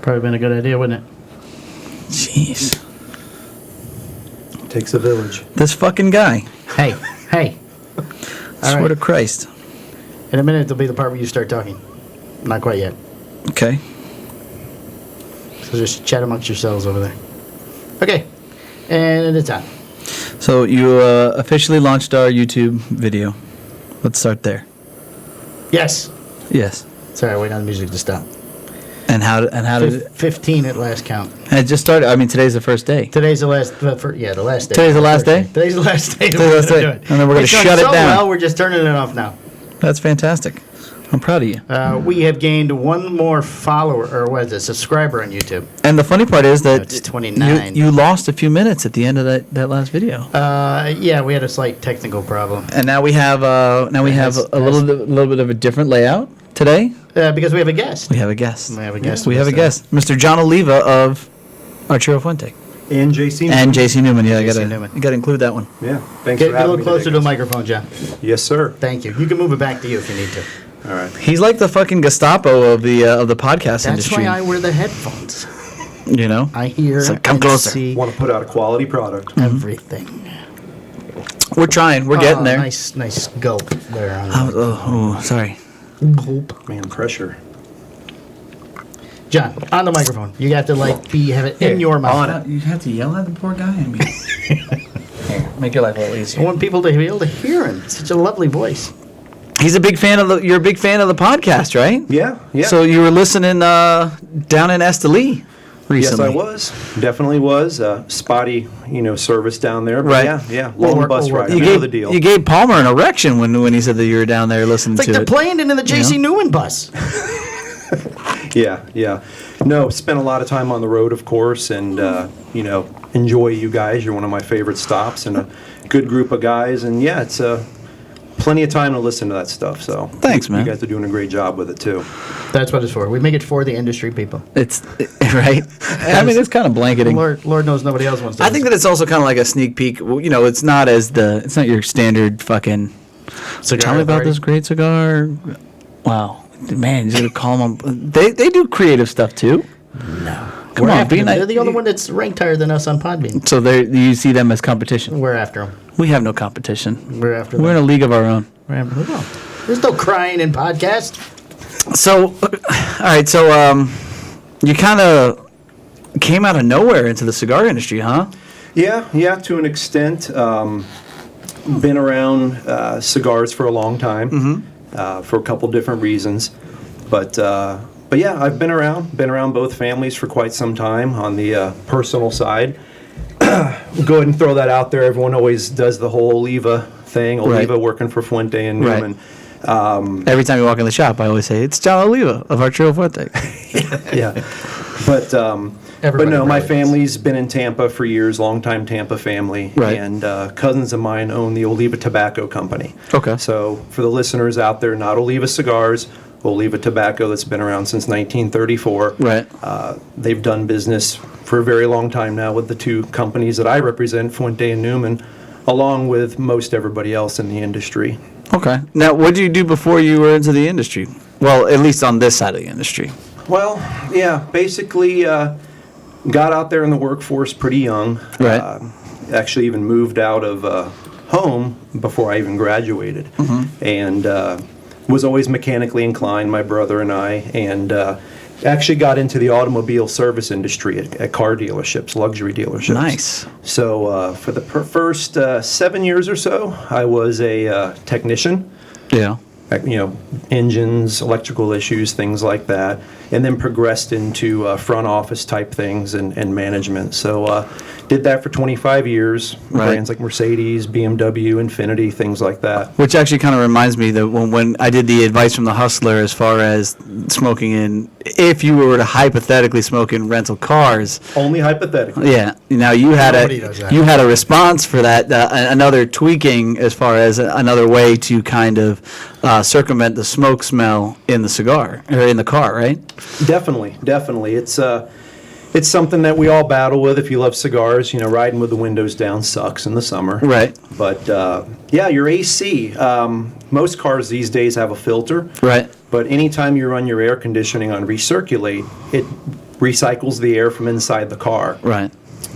Probably been a good idea, wouldn't it? Jeez. Takes a village. This fucking guy. Hey. Swear to Christ. In a minute, there'll be the part where you start talking. Not quite yet. Okay. So just chat amongst yourselves over there. Okay. And it's on. So you officially launched our YouTube video. Let's start there. Yes. Yes. Sorry, waiting on the music to stop. And how did it? 15 at last count. It just started. I mean, today's the first day. Today's the last. The last day. Today's the last day? Today's the last day. Today's the last day. And then we're going to shut it down. Well, we're just turning it off now. That's fantastic. I'm proud of you. We have gained one more follower, or what is it, subscriber on YouTube. And the funny part is that It's 29. you lost a few minutes at the end of that last video. Yeah, we had a slight technical problem. And now we have a little bit of a different layout today. Because we have a guest. We have a guest. We have a guest. Mr. John Oliva of Arturo Fuente. And JC And JC Newman. Yeah, JC you Newman. got to include that one. Yeah. Thanks Get for a having little me closer today, to the guys. microphone, John. Yes, sir. Thank you. You can move it back to you if you need to. All right. He's like the fucking Gestapo of the podcast That's industry. why I wear the headphones. You know? I hear It's like, come and closer. see Want to put out a quality product. everything. We're trying. We're getting there. Nice gulp there. On Sorry. gulp. Man, pressure. John, on the microphone. You got to have it in your mouth. You have to yell at the poor guy. Here, make your life a little I easier. want people to be able to hear him. It's such a lovely voice. He's a big fan of you're a big fan of the podcast, right? Yeah. So you were listening down in Esteli recently. Yes, I was. Definitely was. Spotty, service down there. But Right. Yeah. Long bus ride. I You know gave the deal. You gave Palmer an erection when he said that you were down there listening It's like to they're it. playing it in the JC Newman bus. Yeah. No, spent a lot of time on the road, of course, and, enjoy you guys. You're one of my favorite stops and a good group of guys. And, yeah, it's plenty of time to listen to that stuff. So Thanks, man. You guys are doing a great job with it, too. That's what it's for. We make it for the industry people. It's right. I mean, it's kind of blanketing. Lord knows nobody else wants to. I think that it's also kind of like a sneak peek. It's not it's not your standard fucking. Cigar Tell me about Authority. this great cigar. Wow, man, you gotta call them. They do creative stuff too. No. Come We're on, after be them. nice. They're the only one that's ranked higher than us on Podbean. So you see them as competition. We're after them. We have no competition. We're after We're in them. a league of our own. There's no crying in podcast. So, all right. So, you kind of came out of nowhere into the cigar industry, huh? Yeah, to an extent. Been around cigars for a long time, for a couple different reasons. But yeah, I've been around both families for quite some time on the personal side. Go ahead and throw that out there. Everyone always does the whole Oliva thing. Oliva working for Fuente and Newman. Every time you walk in the shop, I always say, it's John Oliva of Arturo Fuente. Yeah. But Everybody no, my really family's been in Tampa for years, longtime Tampa family. Right. And cousins of mine own the Oliva Tobacco Company. Okay. So for the listeners out there, not Oliva Cigars, Oliva Tobacco that's been around since 1934. Right. They've done business for a very long time now with the two companies that I represent, Fuente and Newman, along with most everybody else in the industry. Okay. Now, what did you do before you were into the industry? Well, at least on this side of the industry. Well, yeah, basically got out there in the workforce pretty young. Right. Actually even moved out of home before I even graduated. And was always mechanically inclined, my brother and I, and actually got into the automobile service industry at car dealerships, luxury dealerships. Nice. So for the first 7 years or so, I was a technician. Yeah. Engines, electrical issues, things like that, and then progressed into front office type things and management. So did that for 25 years. Right. Brands like Mercedes, BMW, Infiniti, things like that. Which actually kind of reminds me that when I did the advice from the hustler as far as smoking in, if you were to hypothetically smoke in rental cars. Only hypothetically. Yeah. Now you had Nobody does that. you had a response for that, another tweaking as far as another way to kind of circumvent the smoke smell in the cigar or in the car, right? Definitely. It's something that we all battle with. If you love cigars, riding with the windows down sucks in the summer. Right. But your AC. Most cars these days have a filter. Right. But anytime you run your air conditioning on recirculate, it recycles the air from inside the car. Right.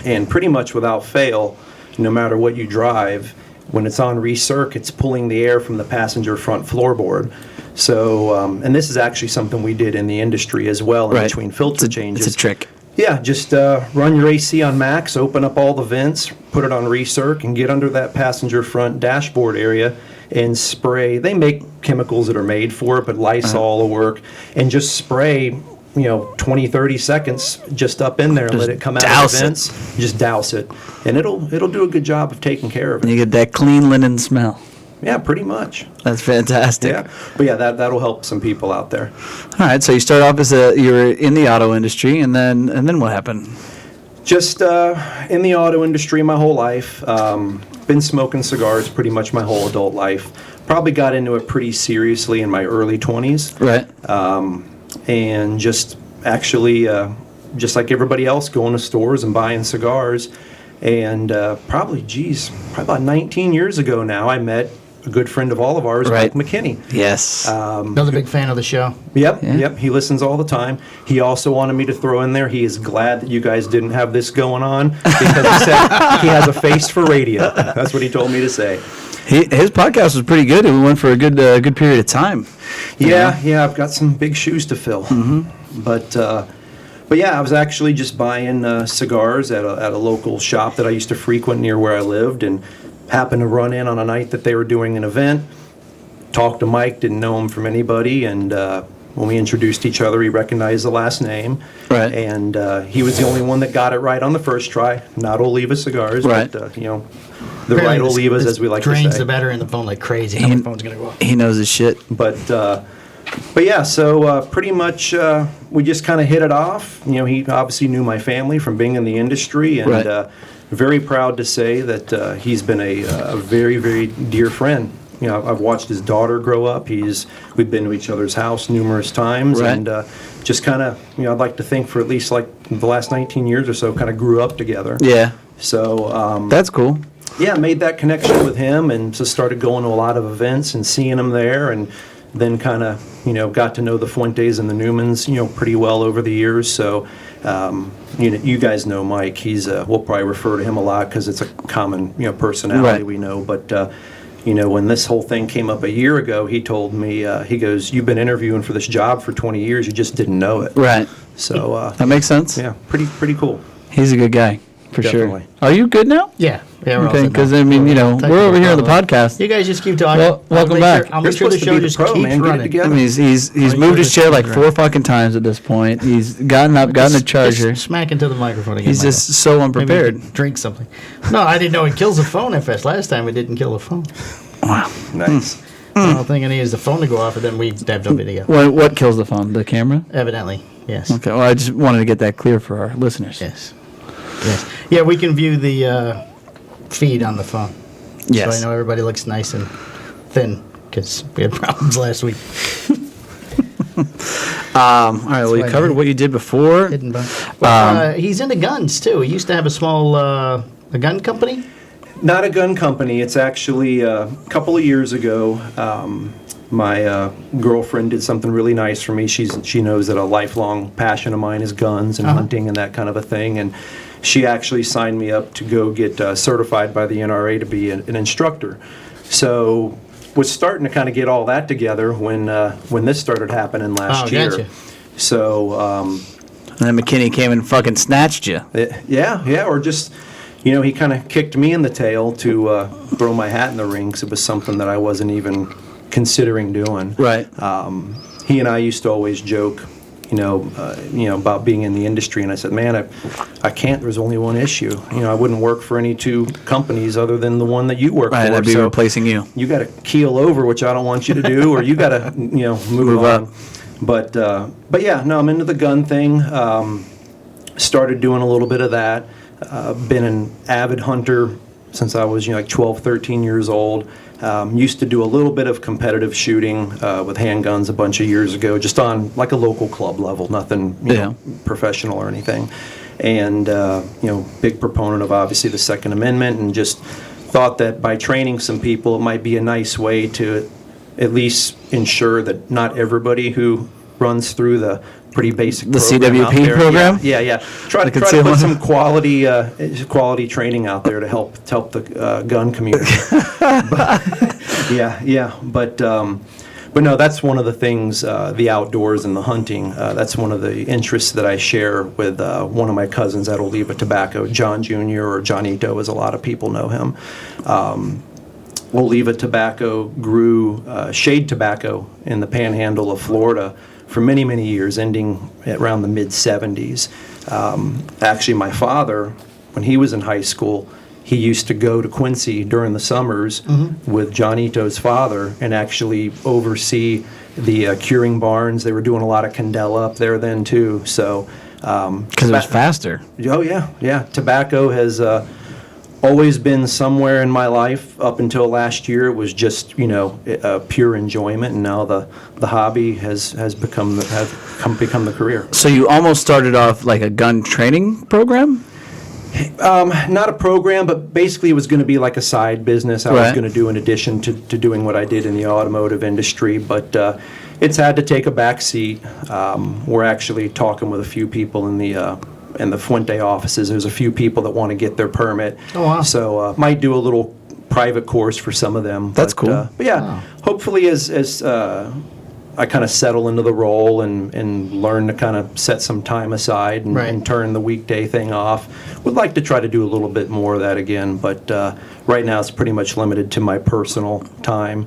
And pretty much without fail, no matter what you drive, when it's on recirc, it's pulling the air from the passenger front floorboard. So, and this is actually something we did in the industry as well in Right. between filter changes. It's a trick. Yeah, just run your AC on max, open up all the vents, put it on recirc, and get under that passenger front dashboard area and spray. They make chemicals that are made for it, but Lysol will work. And just spray, 20, 30 seconds just up in there and let it come out of douse the it. vents. Just douse it. And it'll do a good job of taking care of And it. you get that clean linen smell. Yeah, pretty much. That's fantastic. Yeah, but yeah, that'll help some people out there. All right, so you start off you were in the auto industry, and then what happened? Just in the auto industry my whole life. Been smoking cigars pretty much my whole adult life. Probably got into it pretty seriously in my early 20s. Right. And just actually, just like everybody else, going to stores and buying cigars. And probably about 19 years ago now, I met a good friend of all of ours, Right. Mike McKinney. Yes. Another big fan of the show. Yep. He listens all the time. He also wanted me to throw in there, he is glad that you guys didn't have this going on because he said he has a face for radio. That's what he told me to say. His podcast was pretty good. It went for a good period of time. Yeah, I've got some big shoes to fill. Mm-hmm. But yeah, I was actually just buying cigars at a local shop that I used to frequent near where I lived, and happened to run in on a night that they were doing an event. Talked to Mike, didn't know him from anybody, and when we introduced each other, he recognized the last name. Right. And he was the only one that got it right on the first try. Not Oliva Cigars, Right. but the right Olivas, as we like to drains say. the battery in the phone like crazy. How the phone's going to go off? He knows his shit. But yeah, so pretty much we just kind of hit it off. He obviously knew my family from being in the industry, and Right. Very proud to say that he's been a very, very dear friend. I've watched his daughter grow up. We've been to each other's house numerous times, Right. and just kind of, I'd like to think for at least like the last 19 years or so, kind of grew up together. Yeah. So That's cool. yeah, made that connection with him, and just started going to a lot of events and seeing him there, and then kind of, got to know the Fuentes and the Newmans, pretty well over the years. So, you guys know Mike. We'll probably refer to him a lot because it's a common, personality Right. we know. But, when this whole thing came up a year ago, he told me, he goes, "You've been interviewing for this job for 20 years. You just didn't know it." Right. So, That makes sense. yeah, pretty cool. He's a good guy, for Definitely. sure. Are you good now? Yeah. We're all Okay, set now. because I mean, we're over here on the podcast. You guys just keep talking. Well, welcome back. I'll You're make sure the supposed to show be the just pro, keeps man. Get it running. together. I mean, he's Well, moved his just chair keep like running. 4 fucking times at this point. He's gotten up, gotten a charger. Just smack into the microphone again. He's Michael. just so Maybe you unprepared. could drink something. No, I didn't know it kills the phone at first. Last time it didn't kill the phone. Wow. Nice. The whole thing I need is the phone to go off, and then we have no video. What kills the phone? The camera? Evidently, yes. Okay. Well, I just wanted to get that clear for our listeners. Yes. Yes. Yeah, we can view the feed on the phone. Yes. So I know everybody looks nice and thin because we had problems last week. All right. Well, you why covered I- what you did before. Hidden by. He's into guns too. He used to have a small a gun company. Not a gun company. It's actually a couple of years ago. My girlfriend did something really nice for me. She knows that a lifelong passion of mine is guns and hunting and that kind of a thing. And she actually signed me up to go get certified by the NRA to be an instructor. So was starting to kind of get all that together when this started happening last year. Gotcha. So And then McKinney came and fucking snatched you. yeah, or just. He kind of kicked me in the tail to throw my hat in the ring because it was something that I wasn't even considering doing. Right. He and I used to always joke, about being in the industry, and I said, "Man, I can't. There's only one issue. I wouldn't work for any two companies other than the one that you work Right. for. I'd be So replacing you. you got to keel over, which I don't want you to do, or you got to, move on." up. But yeah, no, I'm into the gun thing. Started doing a little bit of that. Been an avid hunter since I was like 12, 13 years old. Used to do a little bit of competitive shooting with handguns a bunch of years ago, just on like a local club level, nothing professional or anything. And big proponent of obviously the Second Amendment, and just thought that by training some people, it might be a nice way to at least ensure that not everybody who runs through the pretty basic. The program out CWP there. program? Yeah. Try to put some quality training out there to help the gun community. But no, that's one of the things, the outdoors and the hunting. That's one of the interests that I share with one of my cousins at Oliva Tobacco, John Jr. or Johnito, as a lot of people know him. Oliva Tobacco grew shade tobacco in the panhandle of Florida for many, many years, ending at around the mid-'70s. Actually, my father, when he was in high school, he used to go to Quincy during the summers with Johnito's father and actually oversee the curing barns. They were doing a lot of candela up there then, too. So, because it was faster. Oh, yeah. Tobacco has always been somewhere in my life. Up until last year, it was just, pure enjoyment, and now the hobby has become the career. So you almost started off like a gun training program? Not a program, but basically it was going to be like a side business I was Right. going to do in addition to doing what I did in the automotive industry. But it's had to take a back seat. We're actually talking with a few people in the Fuente offices. There's a few people that want to get their permit. Oh, wow. So might do a little private course for some of them. That's cool. But yeah, Wow. hopefully as I kind of settle into the role and learn to kind of set some time aside and, Right. and turn the weekday thing off. Would like to try to do a little bit more of that again, but right now it's pretty much limited to my personal time.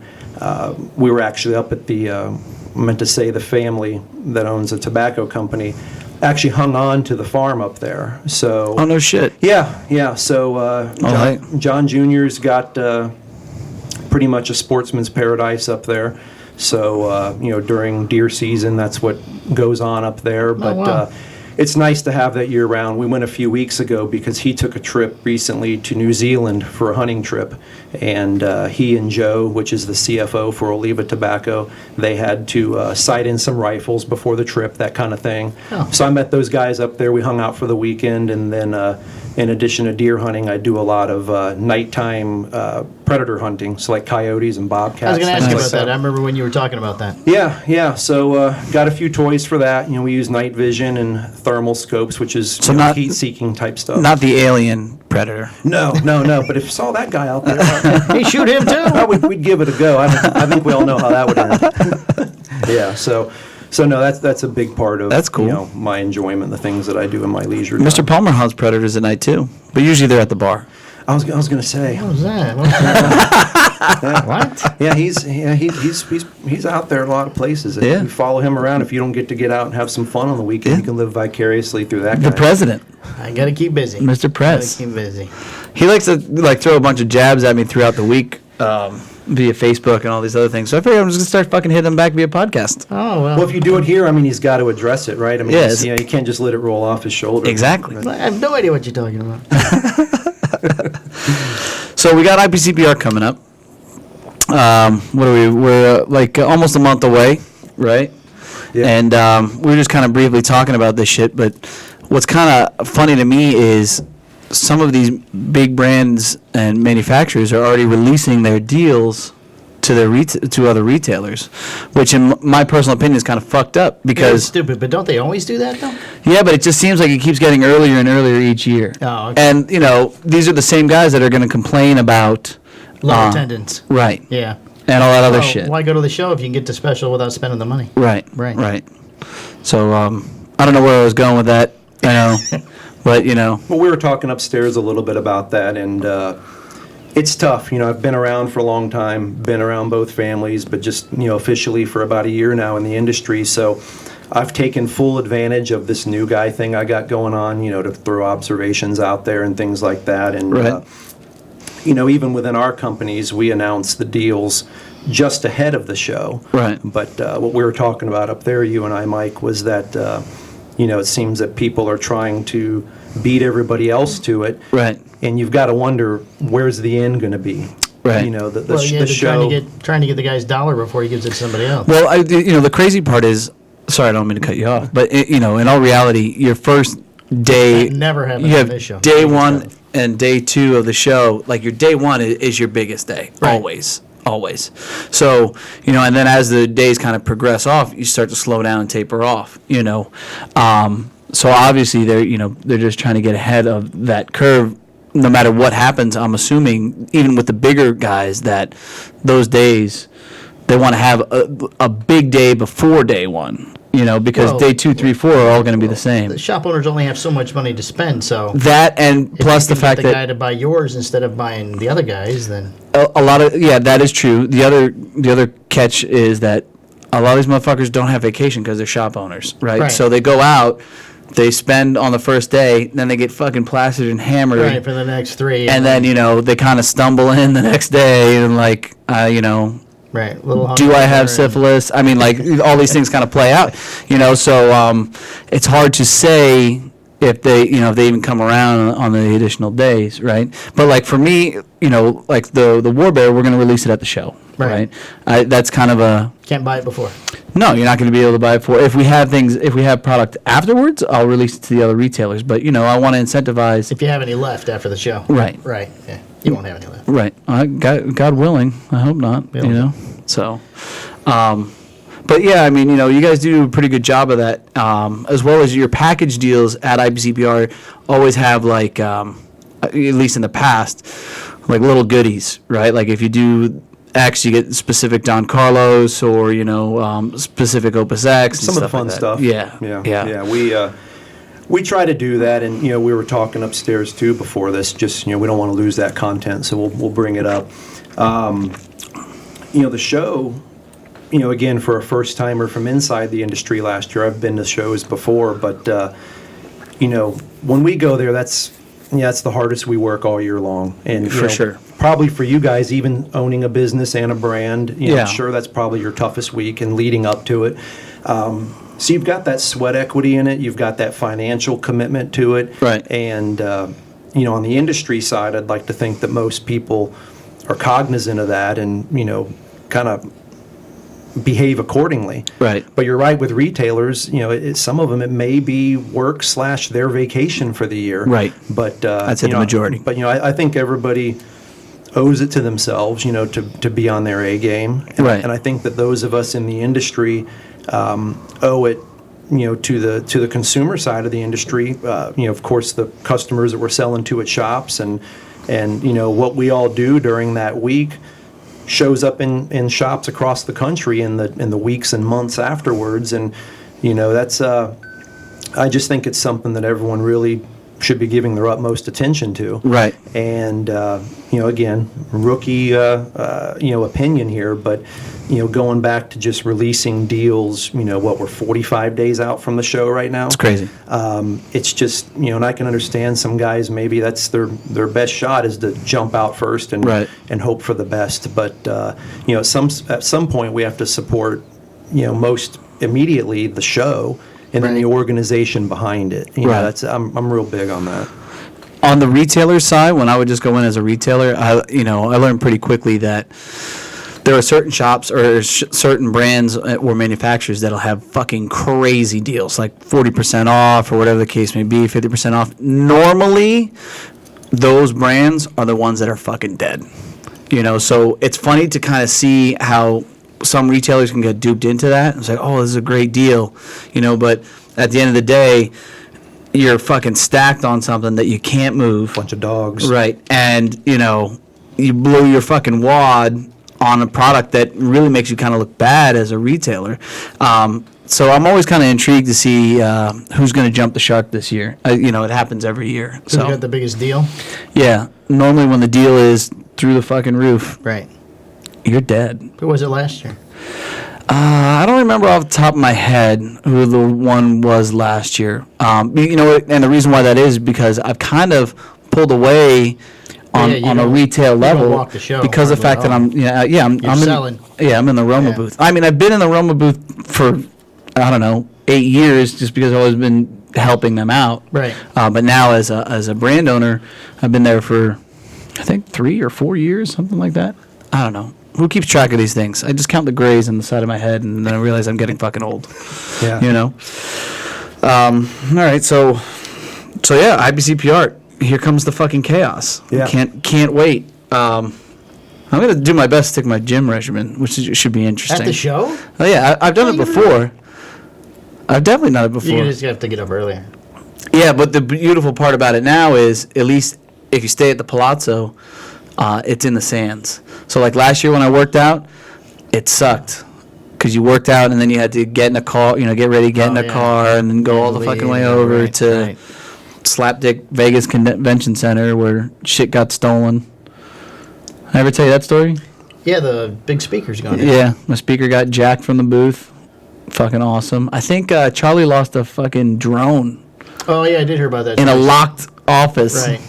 We were actually up at the family that owns a tobacco company actually hung on to the farm up there. So Oh, no shit. yeah. So right. John Jr.'s got pretty much a sportsman's paradise up there. So during deer season, that's what goes on up there. But wow. it's nice to have that year round. We went a few weeks ago because he took a trip recently to New Zealand for a hunting trip, and he and Joe, which is the CFO for Oliva Tobacco, they had to sight in some rifles before the trip, that kind of thing. Oh. So I met those guys up there. We hung out for the weekend, and then in addition to deer hunting, I do a lot of nighttime predator hunting, so like coyotes and bobcats. I was going to ask you things about like that. I remember when you were talking about that. Yeah. So got a few toys for that. We use night vision and thermal scopes, which is So not- heat-seeking type stuff. Not the alien predator. No. But if you saw that guy out there, Hey, shoot him too. we'd give it a go. I think we all know how that would end. Yeah. So no, that's a big part of That's cool. My enjoyment, the things that I do in my leisure time. Mr. Palmer hunts predators at night too, but usually they're at the bar. I was going to say. What was that? What's that? What? Yeah, he's out there a lot of places. Yeah. You follow him around. If you don't get to get out and have some fun on the weekend, Yeah. you can live vicariously through that The guy. president, I got to keep busy. Mr. Press. Gotta keep busy. He likes to throw a bunch of jabs at me throughout the week via Facebook and all these other things. So I figured I'm just gonna start fucking hitting him back via podcast. Oh, well. Well, if you do it here, he's got to address it, right? Yes. You can't just let it roll off his shoulder. Exactly. I have no idea what you're talking about. So we got IPCPR coming up. What are we? We're almost a month away, right? Yeah. And we were just kind of briefly talking about this shit. But what's kind of funny to me is some of these big brands and manufacturers are already releasing their deals to their to other retailers, which in my personal opinion is kind of fucked up It's because stupid, but don't they always do that, though? yeah, but it just seems like it keeps getting earlier and earlier each year. Oh, okay. And these are the same guys that are going to complain about Low attendance. right, Yeah. and all that other Well, shit. Why go to the show if you can get the special without spending the money? Right, Right. So I don't know where I was going with that, but Well, we were talking upstairs a little bit about that, and it's tough. I've been around for a long time, been around both families, but just, officially for about a year now in the industry. So I've taken full advantage of this new guy thing I got going on, to throw observations out there and things like that. And, Right. even within our companies, we announce the deals just ahead of the show. Right. But what we were talking about up there, you and I, Mike, was that, it seems that people are trying to beat everybody else to it. Right. And you've got to wonder, where's the end going to be? Right. The Well, yeah, the they're show. trying to get the guy's dollar before he gives it to somebody else. Well, the crazy part is, sorry, I don't mean to cut you off, but in all reality, your first day, That never happened you on have this show. day one and day two of the show. Like your day one is your biggest day, Right. always. always. So, you know, and then as the days kind of progress off, you start to slow down and taper off, you know. So obviously they're just trying to get ahead of that curve. No matter what happens, I'm assuming, even with the bigger guys, that those days, they want to have a big day before day one, you know, because day 2, 3, 4 are all going to be the same. The shop owners only have so much money to spend, so That, and plus the fact the that guy to buy yours instead of buying the other guys, then a lot of, that is true. The other catch is that a lot of these motherfuckers don't have vacation because they're shop owners, right? So they go out, they spend on the first day, then they get fucking plastered and hammered. right for the next 3. And then, you know, they kind of stumble in the next day and like, you know, right, little do I have hungover syphilis? I mean, like, all these things kind of play out, you know, so it's hard to say if they even come around on the additional days, right? But like for me, you know, like the War Bear, we're going to release it at the show, right? That's kind of a... Can't buy it before. No, you're not going to be able to buy it for. If we have product afterwards, I'll release it to the other retailers. But, you know, I want to incentivize... If you have any left after the show. Right. Right, yeah. You won't have any left. Right. God willing, I hope not, you know? So... but yeah, I mean, you know, you guys do a pretty good job of that, as well as your package deals at IBCPR always have like, at least in the past, like little goodies, right? Like if you do X, you get specific Don Carlos or, you know, specific Opus X. Some of the fun stuff. Yeah. We try to do that, and you know, we were talking upstairs too before this. Just, you know, we don't want to lose that content, so we'll bring it up. You know, the show. You know, again, for a first-timer from inside the industry last year, I've been to shows before, but, you know, when we go there, that's the hardest we work all year long. And for sure. Probably for you guys, even owning a business and a brand, you know, Yeah. I'm sure that's probably your toughest week and leading up to it. So you've got that sweat equity in it. You've got that financial commitment to it. Right. And, you know, on the industry side, I'd like to think that most people are cognizant of that and, you know, kind of behave accordingly. Right. But you're right with retailers, you know, some of them it may be work / their vacation for the year. Right. But I'd say you the know, majority. But you know, I think everybody owes it to themselves, you know, to be on their A game. And, Right. and I think that those of us in the industry owe it, you know, to the consumer side of the industry. You know, of course, the customers that we're selling to at shops and you know what we all do during that week shows up in shops across the country in the weeks and months afterwards, and you know that's I just think it's something that everyone really should be giving their utmost attention to. Right. And you know, again, rookie you know opinion here, but you know, going back to just releasing deals, you know, what we're 45 days out from the show right now. It's crazy. It's just, you know, and I can understand some guys, maybe that's their best shot is to jump out first and Right. and hope for the best. But you know, at some point we have to support, you know, most immediately the show and then the organization behind it. You know, Right. that's I'm real big on that. On the retailer side, when I would just go in as a retailer, I learned pretty quickly that there are certain shops or certain brands or manufacturers that'll have fucking crazy deals, like 40% off or whatever the case may be, 50% off. Normally, those brands are the ones that are fucking dead. You know, so it's funny to kind of see how some retailers can get duped into that. It's like, oh, this is a great deal, you know, but at the end of the day, you're fucking stacked on something that you can't move. Bunch of dogs. Right. And, you know, you blow your fucking wad on a product that really makes you kind of look bad as a retailer. So I'm always kind of intrigued to see who's going to jump the shark this year. You know, it happens every year. So you got the biggest deal? Yeah. Normally when the deal is through the fucking roof, Right. you're dead. Who was it last year? I don't remember off the top of my head who the one was last year. You know, and the reason why that is because I've kind of pulled away on a retail level walk the show because of the fact that I'm selling. I'm in the Roma booth. I mean, I've been in the Roma booth for I don't know 8 years just because I've always been helping them out. Right. But now as a brand owner, I've been there for I think 3 or 4 years, something like that. I don't know. Who keeps track of these things? I just count the grays on the side of my head, and then I realize I'm getting fucking old. Yeah. You know. All right. So yeah, IBCPR. Here comes the fucking chaos. Yeah. Can't wait. I'm gonna do my best to stick my gym regimen, should be interesting. At the show? Oh yeah, I've done it before. I've definitely done it before. You just have to get up earlier. Yeah, but the beautiful part about it now is, at least if you stay at the Palazzo, it's in the sands. So like last year when I worked out, it sucked. Because you worked out and then you had to get in a car, get ready, get in a car, and then go all the fucking way over to Slapdick Vegas Convention Center where shit got stolen. I ever tell you that story? Yeah, the big speaker's going in. Yeah, my speaker got jacked from the booth. Fucking awesome. I think Charlie lost a fucking drone. Oh, yeah, I did hear about that. In a locked office. Right.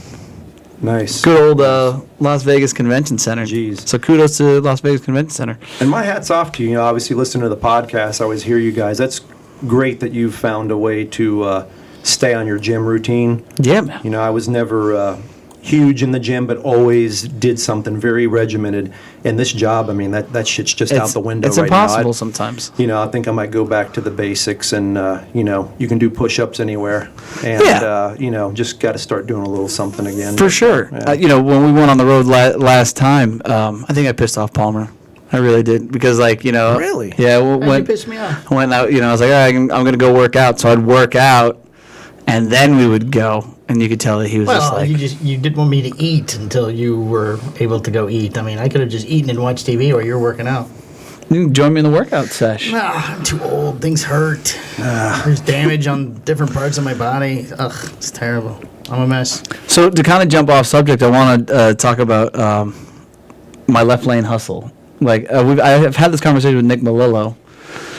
Nice. Good old Las Vegas Convention Center. Jeez. So kudos to Las Vegas Convention Center. And my hat's off to you. Obviously, listen to the podcast. I always hear you guys. That's great that you've found a way to stay on your gym routine. Yeah, man. I was never huge in the gym, but always did something very regimented. And this job, that shit's just out the window it's right now. It's impossible sometimes. I think I might go back to the basics and, you can do push-ups anywhere. And, just got to start doing a little something again. For sure. Yeah. When we went on the road last time, I think I pissed off Palmer. I really did. Because, Really? Yeah. You pissed me off. When I was like, all right, I'm going to go work out. So I'd work out, and then we would go. And you could tell that he was just like... you didn't want me to eat until you were able to go eat. I could have just eaten and watched TV while you were working out. You can join me in the workout sesh. I'm too old. Things hurt. There's damage on different parts of my body. Ugh, it's terrible. I'm a mess. So to kind of jump off subject, I want to talk about my left lane hustle. I've had this conversation with Nick Melillo.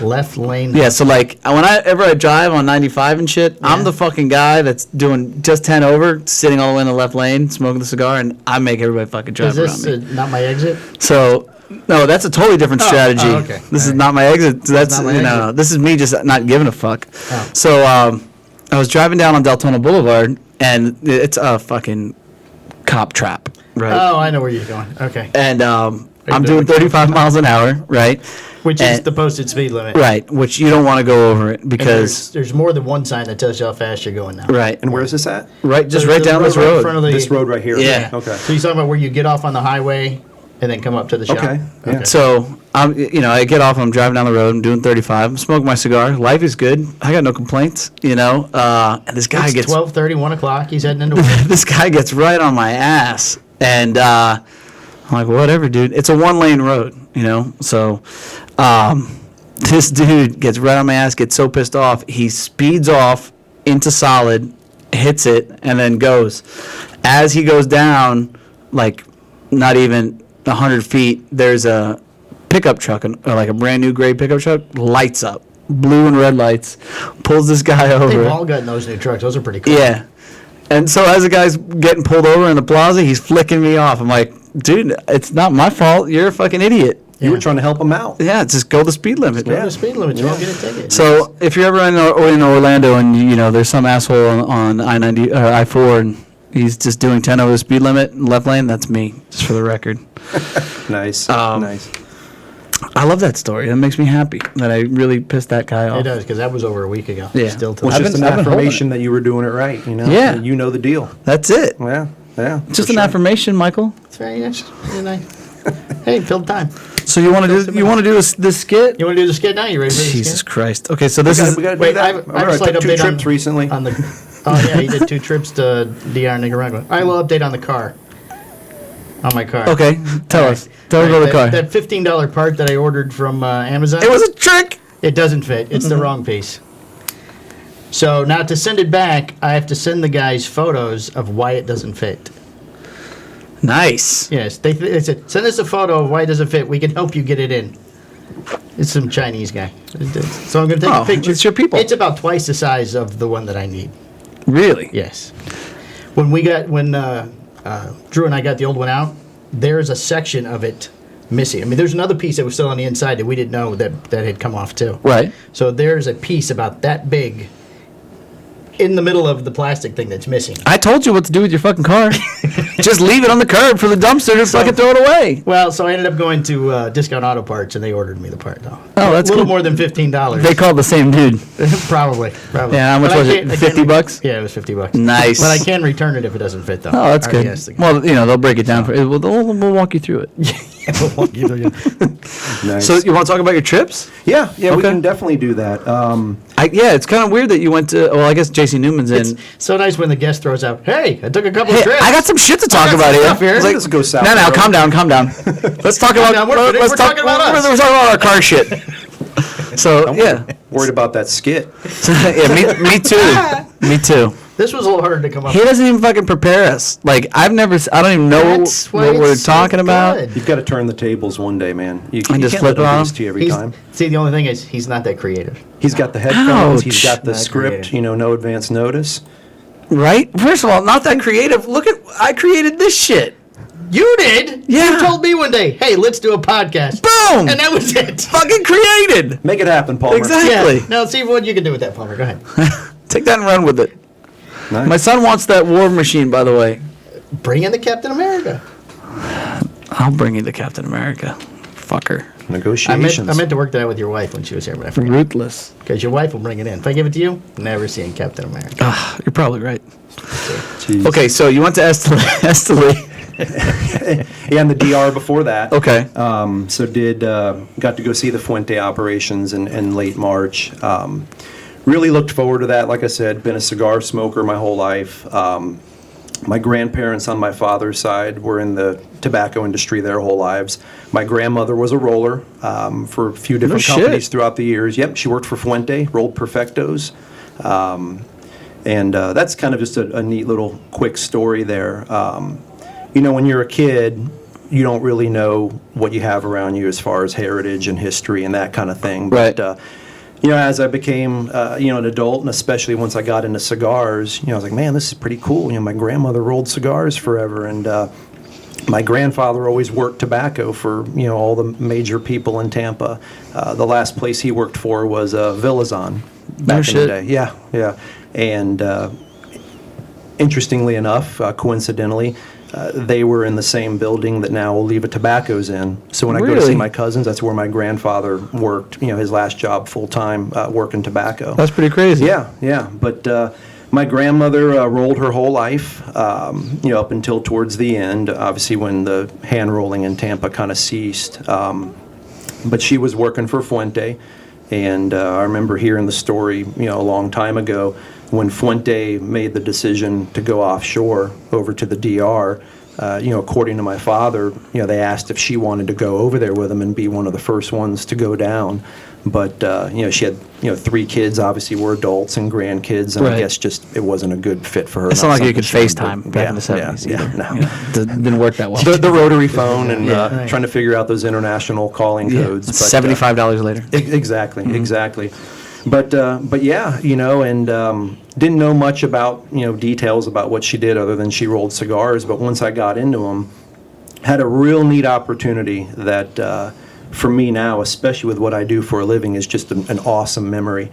Left lane. Yeah, so whenever I drive on 95 and shit, I'm the fucking guy that's doing just 10 over, sitting all the way in the left lane, smoking the cigar, and I make everybody fucking drive around me. Is this not my exit? So, no, that's a totally different strategy. Oh, okay. This is not my exit. That's not my exit. This is me just not giving a fuck. Oh. So, I was driving down on Deltona Boulevard, and it's a fucking cop trap, right? Oh, I know where you're going. Okay. And I'm doing 35 miles an hour, right? Which is the posted speed limit. Right, which you don't want to go over it because... There's more than one sign that tells you how fast you're going now. Right. And where's this at? Right, just So right down this right in road. front of This road right here? Yeah. Okay. So you're talking about where you get off on the highway and then come up to the shop? Okay, yeah. So, I get off, I'm driving down the road, I'm doing 35, I'm smoking my cigar, life is good, I got no complaints, and this guy It's gets... 12:30, 1 o'clock, he's heading into work. This guy gets right on my ass, and I'm like, whatever, dude. It's a one-lane road, So, this dude gets right on my ass, gets so pissed off, he speeds off into solid, hits it, and then goes. As he goes down, not even 100 feet, there's a pickup truck, or a brand new gray pickup truck, lights up, blue and red lights, pulls this guy over. They've all gotten those new trucks. Those are pretty cool. Yeah. And so as the guy's getting pulled over in the plaza, he's flicking me off. I'm like, dude, it's not my fault. You're a fucking idiot. You were trying to help him out. Yeah, just go the speed limit. Go the speed limit. You won't get a ticket. So if you're ever in Orlando and there's some asshole on I-90 or I-4 and he's just doing 10 over the speed limit in left lane, that's me, just for the record. Nice. Nice. I love that story. That makes me happy that I really pissed that guy off. It does, because that was over a week ago. Yeah. Still to Well, it's this just day. an affirmation that you were doing it right, Yeah. You know the deal. That's it. Yeah, yeah. Just for an sure. affirmation, Michael. It's very nice. Very nice. Hey, filled time. So you want to do this skit? You want to do the skit now? You ready for the Jesus skit? Christ. Okay, so this is... We gotta Wait, do that. I have All a right, slight took 2 update trips recently. on the. Oh yeah, he did 2 trips to DR Nicaragua. I will update on the car. On my car. Okay, tell us. Tell us about the car. That $15 part that I ordered from Amazon. It was a trick! It doesn't fit. It's the wrong piece. So now to send it back, I have to send the guys photos of why it doesn't fit. Nice. Yes, they said, send us a photo of why it doesn't fit. We can help you get it in. It's some Chinese guy. So I'm going to take a picture. It's your people. It's about twice the size of the one that I need. Really? Yes. When Drew and I got the old one out, there's a section of it missing. I mean, there's another piece that was still on the inside that we didn't know that had come off too. Right. So there's a piece about that big in the middle of the plastic thing that's missing. I told you what to do with your fucking car. Just leave it on the curb for the dumpster to fucking throw it away. Well, so I ended up going to Discount Auto Parts, and they ordered me the part, though. Oh, that's a little cool. more than $15. They called the same dude. Probably. Yeah, how much was it? 50 bucks? Yeah, it was $50. Nice. But I can return it if it doesn't fit, though. Oh, that's I already good. asked the guy. Well, they'll break it down for. We'll walk you through it. Nice. So you want to talk about your trips? yeah, we Okay. can definitely do that. Yeah, it's kind of weird that you went to. Well, I guess JC Newman's in. It's so nice when the guest throws out, "Hey, I took a couple Hey, of trips." I got some shit to talk got about some here. stuff here. It's like, Let's go south No, the road. calm down. Let's talk about. down, we're finished. let's We're talk talking about us. We're talking about our car shit. So yeah, Worried about that skit. yeah, me too. Me too. This was a little harder to come up He with. doesn't even fucking prepare us. Like I don't even know That's why what we're it's so talking about. good. You've got to turn the tables one day, man. You And just can't flip let him it do on? this to you every He's- time. See, the only thing is, he's not that creative. He's got the headphones. He's Ouch. got the Not script. creative. No advance notice. Right? First of all, not that creative. Look at I created this shit. You did? Yeah. You told me one day, "Hey, let's do a podcast." Boom! And that was it. Fucking created. Make it happen, Palmer. Exactly. Yeah. Now, see what you can do with that, Palmer. Go ahead. Take that and run with it. Nice. My son wants that war machine, by the way. Bring in the Captain America. I'll bring you the Captain America. Fucker. Negotiations. I meant to work that out with your wife when she was here, but I forgot. Ruthless. Because your wife will bring it in. If I give it to you, never seeing Captain America. You're probably right. Jeez. Okay, so you went to Esteli. Yeah, and the DR before that. Okay. So got to go see the Fuente operations in late March. Really looked forward to that. Like I said, been a cigar smoker my whole life. My grandparents on my father's side were in the tobacco industry their whole lives. My grandmother was a roller for a few different shit. companies throughout the years. Yep, she worked for Fuente, rolled Perfectos. And that's kind of just a neat little quick story there. When you're a kid, you don't really know what you have around you as far as heritage and history and that kind of thing. Right. But, as I became, an adult, and especially once I got into cigars, I was like, man, this is pretty cool. My grandmother rolled cigars forever, and my grandfather always worked tobacco for, all the major people in Tampa. The last place he worked for was Villazon back in the day. Yeah. And interestingly enough, coincidentally, they were in the same building that now Oliva Tobacco's in. So when I go to see Really? my cousins, that's where my grandfather worked, his last job full-time working tobacco. That's pretty crazy. Yeah. But my grandmother rolled her whole life, up until towards the end, obviously when the hand rolling in Tampa kind of ceased. But she was working for Fuente, and I remember hearing the story, a long time ago, when Fuente made the decision to go offshore over to the DR. According to my father, they asked if she wanted to go over there with them and be one of the first ones to go down. But, she had, 3 kids, obviously were adults and grandkids, and Right. I guess just it wasn't a good fit for her. It's not like you could something she wanted FaceTime to- back in the 70s. Yeah, either. no. You know, didn't work that well. The rotary phone and Right. trying to figure out those international calling Yeah, codes. But, $75 later. Exactly. But yeah, and didn't know much about, details about what she did other than she rolled cigars. But once I got into them, had a real neat opportunity that for me now, especially with what I do for a living, is just an awesome memory.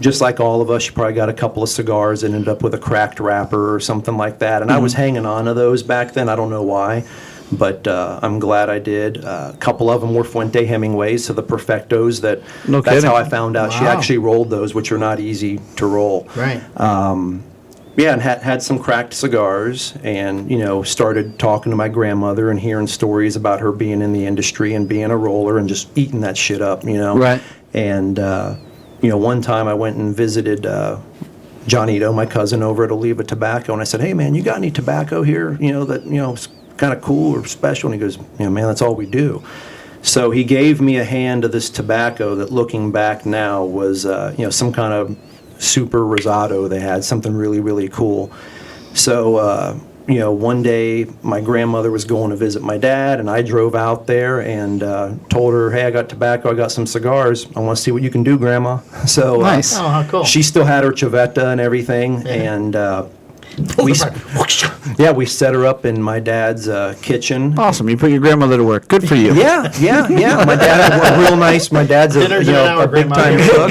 Just like all of us, you probably got a couple of cigars and ended up with a cracked wrapper or something like that. And I was hanging on to those back then. I don't know why. But I'm glad I did. A couple of them were Fuente Hemingways, so the Perfectos. That's kidding. how I found out she Wow. actually rolled those, which are not easy to roll. Right. Yeah, and had some cracked cigars, and started talking to my grandmother and hearing stories about her being in the industry and being a roller and just eating that shit up. Right. And one time I went and visited Johnito, my cousin, over at Oliva Tobacco, and I said, "Hey man, you got any tobacco here? That kind of cool or special?" And he goes, "Man, that's all we do." So he gave me a hand of this tobacco that, looking back now, was some kind of super rosado they had, something really, really cool. So one day my grandmother was going to visit my dad, and I drove out there and told her, "Hey, I got tobacco, I got some cigars. I want to see what you can do, Grandma." So Nice. Oh, how cool. she still had her Chavetta and everything, and we set her up in my dad's kitchen. Awesome. You put your grandmother to work. Good for you. Yeah. My dad was real nice. My dad's Dinner's in an hour, a big time Grandma.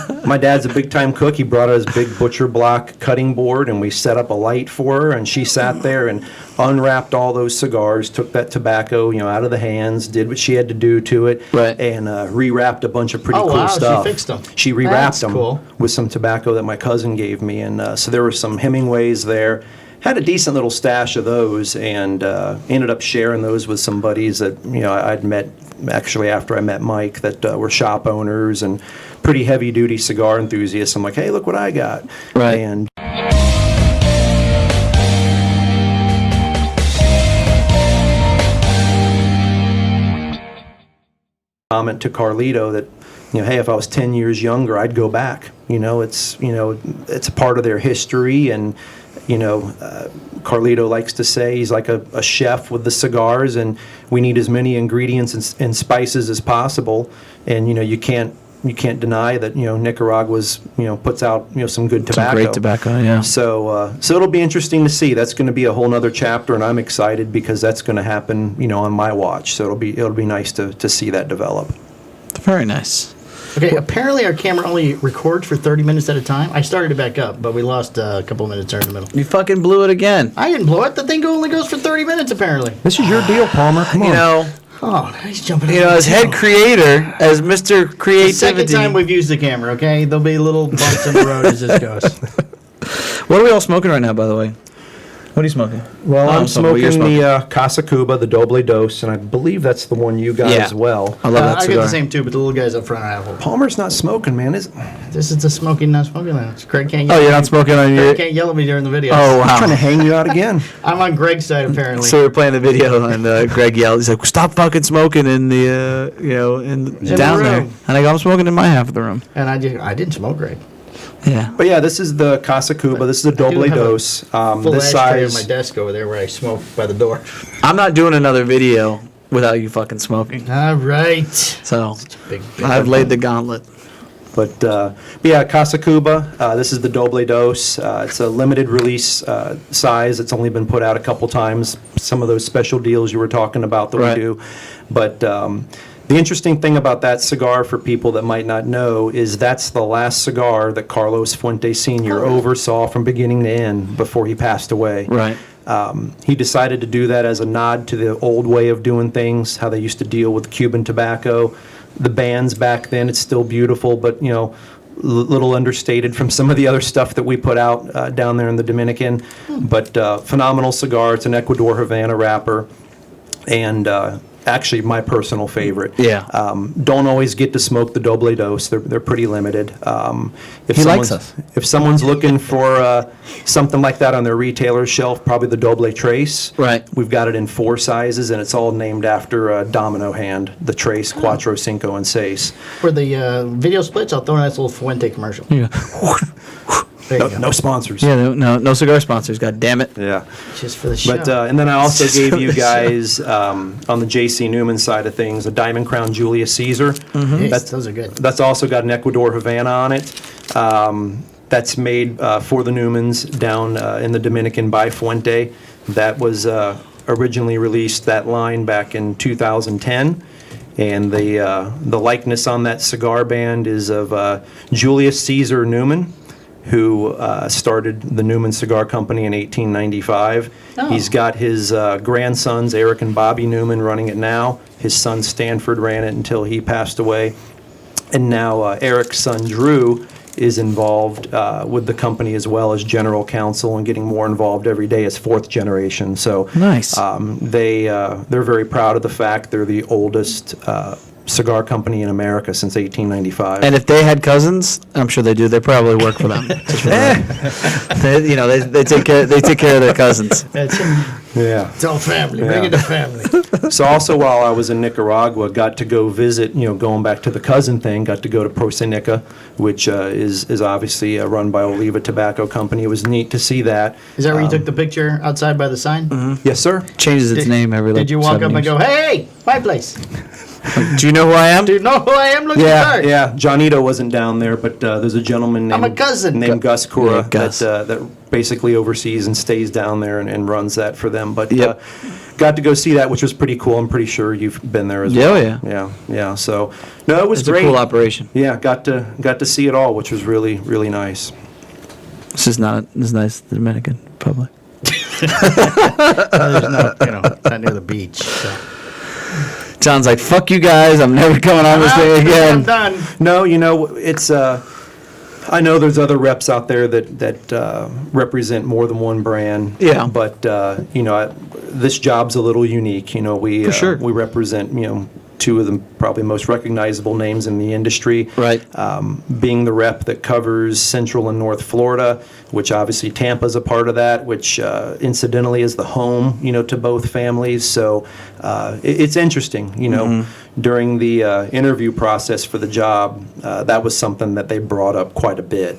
cook. My dad's a big time cook. He brought us big butcher block cutting board, and we set up a light for her, and she sat there and unwrapped all those cigars, took that tobacco, out of the hands, did what she had to do to it, Right. and rewrapped a bunch of pretty Oh, cool wow, she stuff. fixed 'em. She rewrapped That's them cool. with some tobacco that my cousin gave me, and so there were some Hemingways there. had a decent little stash of those, and ended up sharing those with some buddies that I'd met actually after I met Mike that were shop owners and pretty heavy duty cigar enthusiasts. I'm like, hey, look what I got. Right. And comment to Carlito that, hey, if I was 10 years younger, I'd go back. It's a part of their history, and Carlito likes to say he's like a chef with the cigars, and we need as many ingredients and spices as possible. And you can't deny that Nicaragua's puts out some good tobacco. Some great tobacco, yeah. So it'll be interesting to see. That's going to be a whole nother chapter, and I'm excited because that's going to happen on my watch. So it'll be nice to see that develop. Very nice. Okay, apparently our camera only records for 30 minutes at a time. I started it back up, but we lost a couple of minutes there in the middle. You fucking blew it again. I didn't blow it. The thing only goes for 30 minutes, apparently. This is your deal, Palmer. Come on. Oh, he's jumping in. As head creator, as Mr. The Creativity. second time we've used the camera, okay? There'll be little bumps in the road as this goes. What are we all smoking right now, by the way? What are you smoking? Well, I'm smoking smoking the Casa Cuba, the Doble Dos, and I believe that's the one you got as well. I love that I cigar. got the same too, but the little guys up front I have one. Palmer's not smoking, man. This is the smoking, not smoking lounge. Craig can't yell Oh, at you're me. not smoking on your... Craig can't yell at me during the video. Oh, I'm trying to wow. hang you out again. I'm on Greg's side, apparently. So we're playing the video, and Greg yelled. He's like, "Stop fucking smoking in the, down the there." room. And I go, "I'm smoking in my half of the room." And I didn't smoke, Greg. Yeah. But yeah, this is the Casa Cuba. This is the I do Doble have a Dos. Full This ashtray on size. my desk over there where I smoke by the door. I'm not doing another video without you fucking smoking. All right. So Big. I've laid the gauntlet. But yeah, Casa Cuba. This is the Doble Dos. It's a limited release size. It's only been put out a couple times. Some of those special deals you were talking about that Right. we do. But the interesting thing about that cigar, for people that might not know, is that's the last cigar that Carlos Fuente Sr. oversaw from beginning to end before he passed away. Right. He decided to do that as a nod to the old way of doing things, how they used to deal with Cuban tobacco. The bands back then, it's still beautiful, but little understated from some of the other stuff that we put out down there in the Dominican. But phenomenal cigar. It's an Ecuador Havana wrapper, and actually my personal favorite. Yeah. Don't always get to smoke the Doble Dos. They're pretty limited. If He likes someone's- us. If someone's looking for something like that on their retailer's shelf, probably the Doble Trace. Right. We've got it in 4 sizes, and it's all named after a domino hand: the Trace, Cuatro, Cinco, and Seis. For the video splits, I'll throw in a nice little Fuente commercial. Yeah. There you go. No sponsors. Yeah. No cigar sponsors. God damn it. Yeah. Just for the show. But and then I also gave you guys on the J.C. Newman side of things a Diamond Crown Julius Caesar. Yes, those are good. That's also got an Ecuador Havana on it. That's made for the Newmans down in the Dominican by Fuente. That was originally released, that line, back in 2010. And the likeness on that cigar band is of Julius Caesar Newman, who started the Newman Cigar Company in 1895. Oh. He's got his grandsons, Eric and Bobby Newman, running it now. His son Stanford ran it until he passed away. And now Eric's son Drew is involved with the company as well as general counsel, and getting more involved every day as 4th generation. So Nice. they're very proud of the fact they're the oldest cigar company in America since 1895. And if they had cousins, I'm sure they do. They probably work for them. Just for that. They take care. They take care of their cousins. It's yeah. all family. Bring it to family. So also, while I was in Nicaragua, got to go visit, going back to the cousin thing, got to go to Prosenica, which is obviously run by Oliva Tobacco Company. It was neat to see that. Is that where you took the picture outside by the sign? Yes, sir. Changes its name every. Did you walk up and go, "Hey, my place"? Do you know who I am? Do you know who I am? Look at the Yeah, card. yeah. Johnito wasn't down there, but there's a gentleman named I'm a cousin. named Gus Cura Yeah, Gus. that basically oversees and stays down there and runs that for them. But Yep. got to go see that, which was pretty cool. I'm pretty sure you've been there as Yeah, well. yeah. Yeah. So no, it was It's a great. cool operation. Yeah, got to see it all, which was really nice. This is not as nice as the Dominican Republic. There's no, it's not near the beach. So. John's like, "Fuck you guys! I'm never coming on this thing I'm again." done. No, it's I know there's other reps out there that represent more than one brand. Yeah. But this job's a little unique. We For sure. we represent two of the probably most recognizable names in the industry. Right. Being the rep that covers Central and North Florida, which obviously Tampa's a part of that, which incidentally is the home, to both families. So it's interesting, During the interview process for the job, that was something that they brought up quite a bit.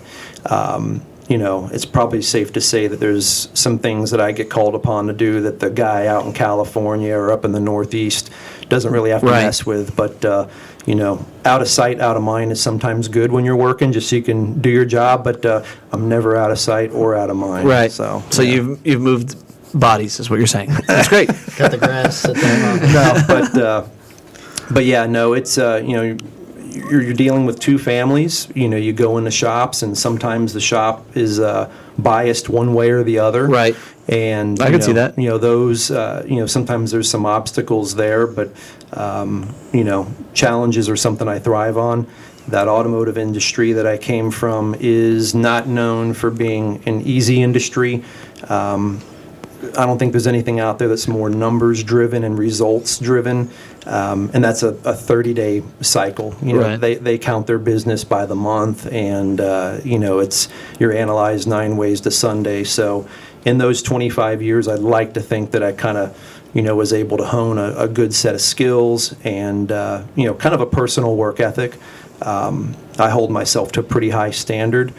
It's probably safe to say that there's some things that I get called upon to do that the guy out in California or up in the Northeast doesn't really have to Right. mess with. But, out of sight, out of mind is sometimes good when you're working, just so you can do your job. But I'm never out of sight or out of mind. Right. So yeah. you've moved bodies, is what you're saying. That's great. Cut the grass, sit down. No, but yeah, no, it's you're dealing with two families. You go into shops, and sometimes the shop is biased one way or the other. Right. And I can see that. Those sometimes there's some obstacles there, but challenges are something I thrive on. That automotive industry that I came from is not known for being an easy industry. I don't think there's anything out there that's more numbers driven and results driven, and that's a 30-day cycle. Right. They count their business by the month, and you're analyzed 9 ways to Sunday. So in those 25 years, I'd like to think that I kind of was able to hone a good set of skills and kind of a personal work ethic. I hold myself to a pretty high standard.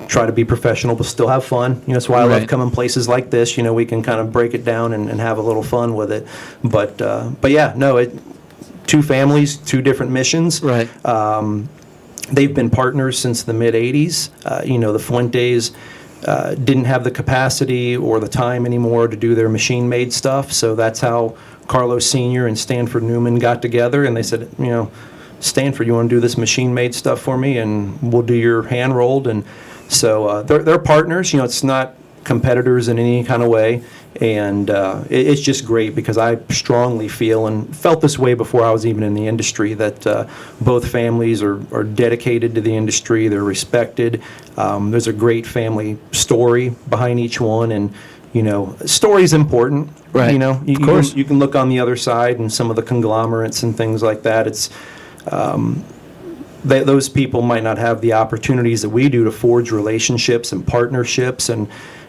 Try to be professional, but still have fun. That's why I love Right. coming places like this. We can kind of break it down and have a little fun with it. But yeah, no, two families, two different missions. Right. They've been partners since the mid-'80s. The Fuentes didn't have the capacity or the time anymore to do their machine-made stuff, so that's how Carlos Sr. and Stanford Newman got together, and they said, Stanford, you want to do this machine-made stuff for me, and we'll do your hand-rolled. And so they're partners. It's not competitors in any kind of way, and it's just great because I strongly feel and felt this way before I was even in the industry that both families are dedicated to the industry. They're respected. There's a great family story behind each one, and story's important. Right. Of course. You can look on the other side and some of the conglomerates and things like that. It's those people might not have the opportunities that we do to forge relationships and partnerships, and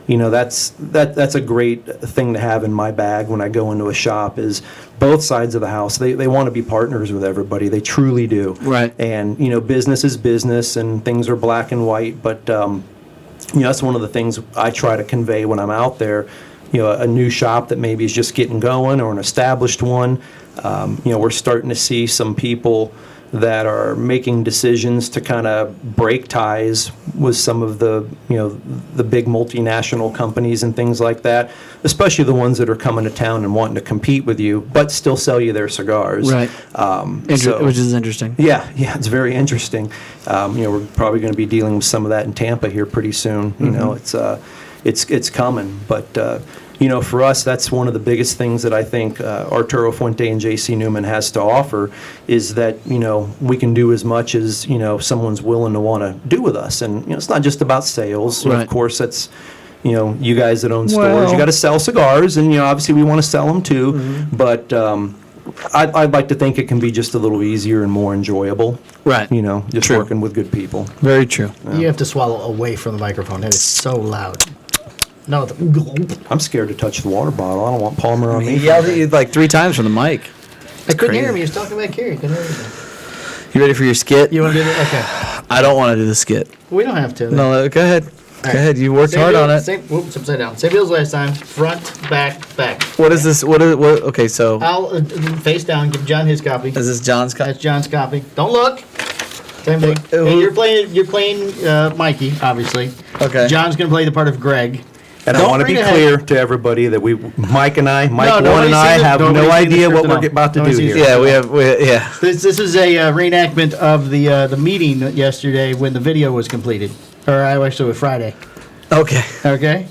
that's a great thing to have in my bag when I go into a shop. Is both sides of the house, they want to be partners with everybody. They truly do. Right. And business is business, and things are black and white. But that's one of the things I try to convey when I'm out there. A new shop that maybe is just getting going, or an established one. We're starting to see some people that are making decisions to kind of break ties with some of the big multinational companies and things like that, especially the ones that are coming to town and wanting to compete with you, but still sell you their cigars. Right. Which is interesting. Yeah, it's very interesting. We're probably going to be dealing with some of that in Tampa here pretty soon. It's coming, but. For us, that's one of the biggest things that I think Arturo Fuente and J.C. Newman has to offer is that, we can do as much as, someone's willing to want to do with us. And, it's not just about sales. Right. Of course, that's, you guys that own stores, you got to sell cigars, and, obviously we want to sell them too. Mm-hmm. But I'd like to think it can be just a little easier and more enjoyable. Right. Just True. working with good people. Very true. You have to swallow away from the microphone. It is so loud. No, I'm scared to touch the water bottle. I don't want Palmer on me. He yelled at you like 3 times from the mic. I couldn't crazy. hear him. He was talking back here. You couldn't hear anything. You ready for your skit? You want to do that? Okay. I don't want to do the skit. We don't have to. No, go ahead. Go ahead. You worked Same hard deal, on it. Whoops, upside down. Same deal as last time. Front, back. What is this? What? Okay, so I'll face down. Give John his copy. is this John's cut? That's John's copy. Don't look. Same thing. Who- And you're playing Mikey, obviously. Okay. John's gonna play the part of Greg. And I Don't want to be read ahead. clear to everybody that Mike nobody's One and I seen the- have nobody's no seen the idea what script at we're all. about to do Nobody's seen here. the Yeah, yeah. This is a reenactment of the meeting yesterday when the video was completed, or actually with Friday. Okay. Okay.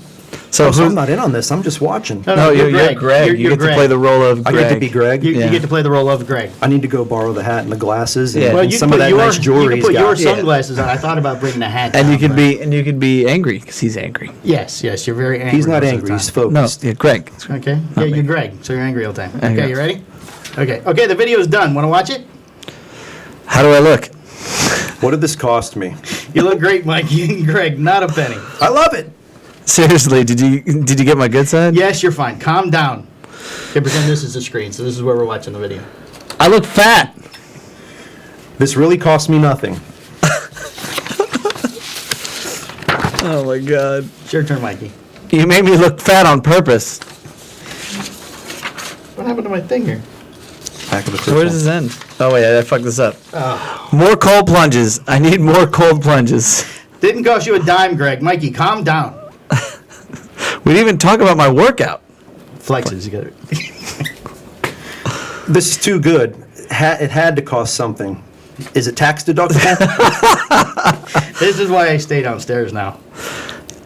So So who? I'm not in on this. I'm just watching. No, you're Greg. You're You get Greg. to play the role of I Greg. get to be Greg. You Yeah. get to play the role of Greg. I need to go borrow the hat and the glasses and, Yeah. and Well, you some can of put that nice jewelry you can he's put your got. sunglasses on. I thought about bringing a hat. And down, you can but- be angry because he's angry. Yes, you're very angry. He's not most of angry. the He's time. No, focused. yeah, Greg. Okay. Yeah, you're Greg, so you're angry all the time. There you Okay, go. you ready? Okay. The video's done. Want to watch it? How do I look? What did this cost me? You look great, Mikey and Greg. Not a penny. I love it. Seriously, did you get my good side? Yes, you're fine. Calm down. Okay, pretend this is the screen. So this is where we're watching the video. I look fat. This really cost me nothing. Oh my god. It's your turn, Mikey. You made me look fat on purpose. What happened to my thing here? Back of the So where does this end? Oh wait, I fucked this up. Oh. More cold plunges. I need more cold plunges. Didn't cost you a dime, Greg. Mikey, calm down. We didn't even talk about my workout. Flexes. You got it. This is too good. It had to cost something. Is it tax deductible? This is why I stay downstairs now.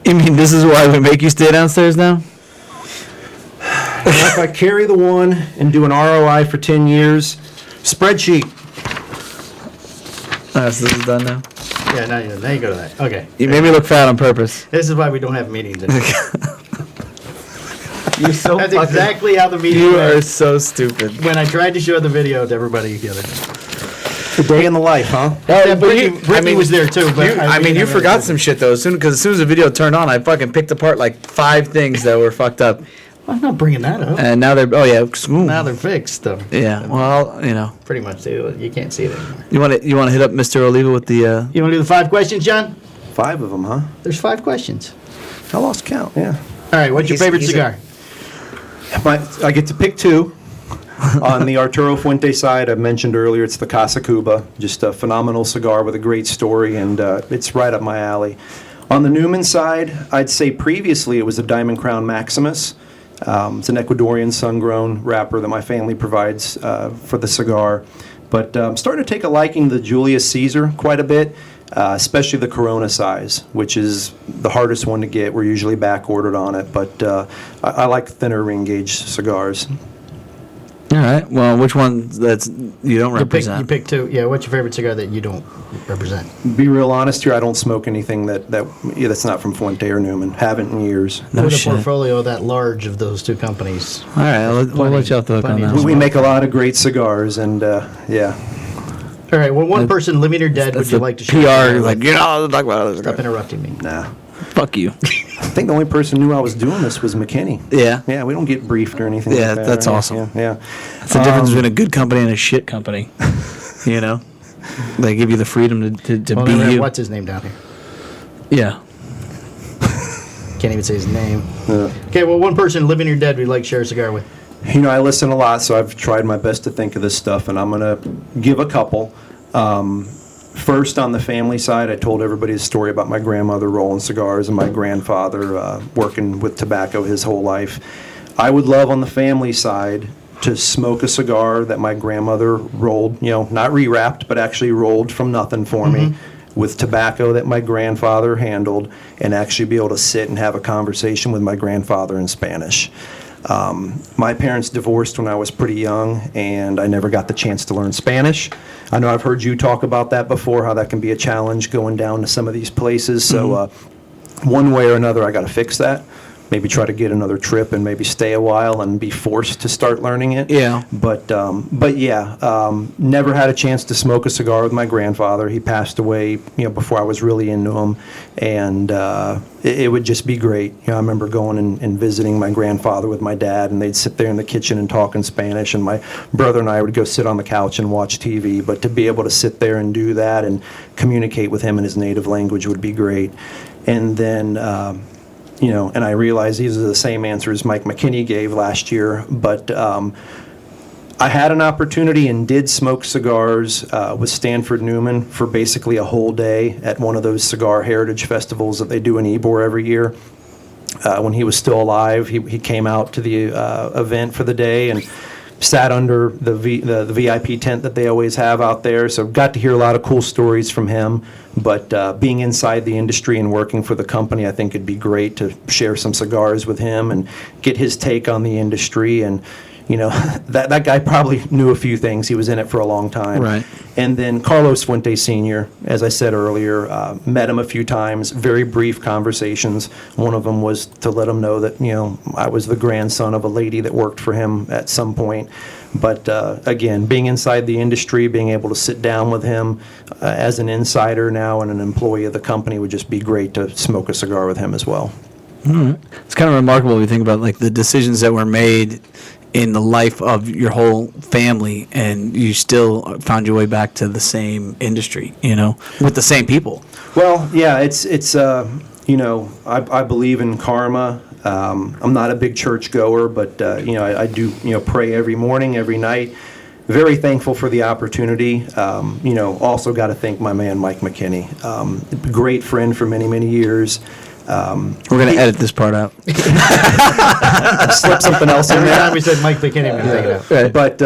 You mean this is why we make you stay downstairs now? If I carry the one and do an ROI for 10 years, spreadsheet. So this is done now. Yeah, now you go to that. Okay. You made me look fat on purpose. This is why we don't have meetings anymore. You're so That's exactly how the meeting You went. are so stupid. When I tried to show the video to everybody the other day. The day in the life, huh? Yeah, Brittany was there too. But You forgot some shit though. As soon as the video turned on, I fucking picked apart like 5 things that were fucked up, I'm not bringing that up. and now they're Now they're fixed, though. yeah. Well, Pretty much, you can't see it anymore. you want to hit up Mr. Oliva with the You want to do the 5 questions, John? 5 of them, huh? There's 5 questions. I lost count, yeah. All right, what's your favorite cigar? I get to pick 2. On the Arturo Fuente side, I mentioned earlier, it's the Casa Cuba. Just a phenomenal cigar with a great story, and it's right up my alley. On the Newman side, I'd say previously it was a Diamond Crown Maximus. It's an Ecuadorian sun-grown wrapper that my family provides for the cigar. But I'm starting to take a liking to the Julius Caesar quite a bit, especially the Corona size, which is the hardest one to get. We're usually back-ordered on it, but I like thinner ring gauge cigars. All right. Well, which one you don't You represent? pick 2. Yeah, what's your favorite cigar that you don't represent? Be real honest here, I don't smoke anything that's not from Fuente or Newman. Haven't in years. No With a shit. portfolio that large of those 2 companies. All right. We'll let you off the hook on plenty that of one. We make a lot of great cigars, and yeah. All right, well, one person, living or dead, would That's you the like to share? PR, like, talk about other Stop stuff. interrupting me. Nah. Fuck you. I think the only person who knew I was doing this was McKinney. Yeah. Yeah, we don't get briefed or anything Yeah, like that. that's right? awesome. Yeah. It's the difference between a good company and a shit company. You know? They give you the freedom to Well, be never have you. what's his name down here? Yeah. Can't even say his name. Yeah. Okay, well, one person, living or dead, we'd like to share a cigar with. You know, I listen a lot, so I've tried my best to think of this stuff, and I'm going to give a couple. First, on the family side, I told everybody a story about my grandmother rolling cigars and my grandfather working with tobacco his whole life. I would love on the family side to smoke a cigar that my grandmother rolled, not rewrapped, but actually rolled from nothing for me, with tobacco that my grandfather handled, and actually be able to sit and have a conversation with my grandfather in Spanish. My parents divorced when I was pretty young, and I never got the chance to learn Spanish. I know I've heard you talk about that before, how that can be a challenge going down to some of these places. So one way or another, I got to fix that. Maybe try to get another trip and maybe stay a while and be forced to start learning it. Yeah. But yeah, never had a chance to smoke a cigar with my grandfather. He passed away, before I was really into him, and it would just be great. I remember going and visiting my grandfather with my dad, and they'd sit there in the kitchen and talk in Spanish, and my brother and I would go sit on the couch and watch TV. But to be able to sit there and do that and communicate with him in his native language would be great. And then and I realize these are the same answers Mike McKinney gave last year, but I had an opportunity and did smoke cigars with Stanford Newman for basically a whole day at one of those cigar heritage festivals that they do in Ybor every year. When he was still alive, he came out to the event for the day and sat under the VIP tent that they always have out there. So got to hear a lot of cool stories from him. But being inside the industry and working for the company, I think it'd be great to share some cigars with him and get his take on the industry. And that guy probably knew a few things. He was in it for a long time. Right. And then Carlos Fuente Sr., as I said earlier, met him a few times, very brief conversations. One of them was to let him know that, I was the grandson of a lady that worked for him at some point. But again, being inside the industry, being able to sit down with him as an insider now and an employee of the company would just be great to smoke a cigar with him as well. It's kind of remarkable if you think about like the decisions that were made in the life of your whole family, and you still found your way back to the same industry, with the same people. Well, yeah, it's I believe in karma. I'm not a big church goer, but I do pray every morning, every night. Very thankful for the opportunity. Also got to thank my man Mike McKinney, great friend for many, many years. We're going to edit this part out. Slip something else in Every there. time we said Mike McKinney, we take it out. Right. But